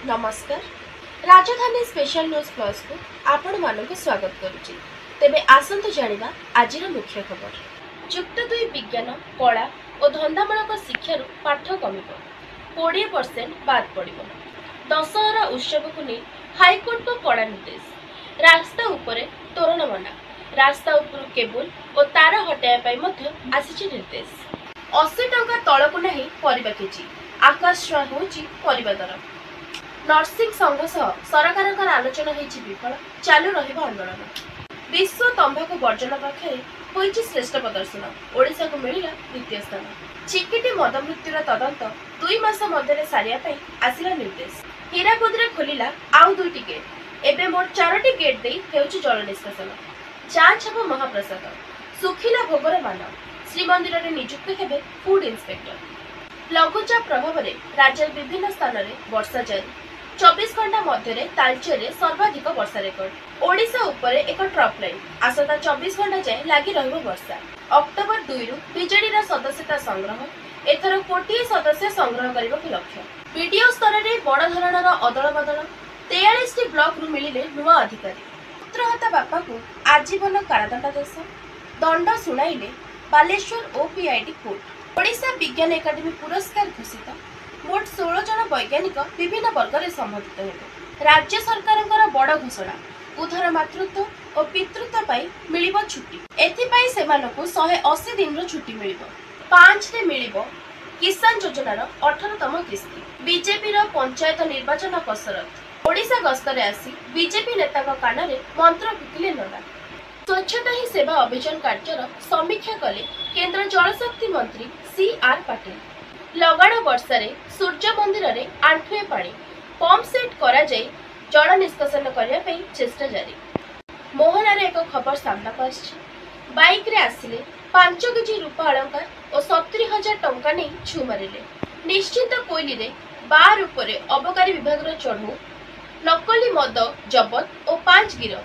नमस्कार। राजधानी special news plus को आपण मानक स्वागत करुच्ची। तेबे आसंतु जानिबा आजिर मुख्य खबर। युक्त 2 विज्ञान कला और धंदामूलक शिक्षार पाठ कमिब 20% बाद पड़िबो। दशहरा उत्सव को नहीं हाईकोर्ट को कड़ा निर्देश। रास्ता उपरे तोरण मना, रास्ता उपरू केबल और तार हटाया आसी निर्देश। 80 टंका तलकू नहीं परिबा केजी, आकाश छुआ होची परिबा दर। नर्सिंग संघ सह सरकार आलोचना विफल, चालू रहिबो आंदोलन। विश्व तंबाकू वर्जन पक्षरे होईची श्रेष्ठ प्रदर्शन, ओडिशा को मिलिला द्वितीय स्थान। चिकिटी मद मृत्युर तदंत 2 मास मध्य सारिया पई आसिला निर्देश। हीराकुदरे खोलिला आउ 2टी गेट, एबे मोट 4टी गेट देई हेउची जल निष्कासन। जांच हबो महाप्रसाद, सुखिला भोगर मान। श्रीमंदिर रे नियुक्त हेबे फूड इंस्पेक्टर। लघुचाप प्रभाव में राज्य विभिन्न स्थान में वर्षा जारी। 24 घंटा मध्य तालचेर सर्वाधिक वर्षा रेकर्ड। ओडिशा उपरे एक ट्रफ लाइन, आसता 24 घंटा जाए लगी रहिबो वर्षा। अक्टोबर 2 रु बीजेडी सदस्यता संग्रह, एथर 20 सदस्य संग्रह करने को लक्ष्य। बीडीओ स्तर में बड़ धरणर अदल बदल, 43 ब्लॉक रु मिलिले नुआ अधिकारी। पुत्रहता बापा को आजीवन कारादंडादेश, दंड शुणाइले बालेश्वर ओपीआईडी कोर्ट। ओडिशा विज्ञान एकाडेमी पुरस्कार घोषित, मोट 16 जन वैज्ञानिक विभिन्न वर्ग में सम्मानित हेबे। राज्य सरकार बड़ घोषणा, उधर मातृत्व और पितृत्व पाई मिलिबो छुट्टी। एथिपाई सेमानकु 180 दिन रो छुट्टी मिलिबो। 5 रे मिलिबो किसान योजनार 18तम किस्ती। बीजेपी रो पंचायत निर्वाचन कसरत। ओडिशा गस्तरे आसी बीजेपी नेता कान में मंत्र फुकिले नडा। स्वच्छता ही सेवा अभियान कार्यर समीक्षा कले केंद्र जलशक्ति मंत्री CR पाटिल। लगाण वर्षा रे सूर्य मंदिर रे आंठुए पानी, पंप सेट करा जाय जल निष्कासन करने पे चेष्टा जारी। मोहना रे एक खबर सामना को आछि। बाइक रे आसिले 5 केजी रूपा अलंकार और 70,000 टंका नहीं छु मारिले। निश्चित कोइली रे बार उपरे अबकारी विभाग रो चढ़ऊ, नकली मद जबत और 5 गिरफ।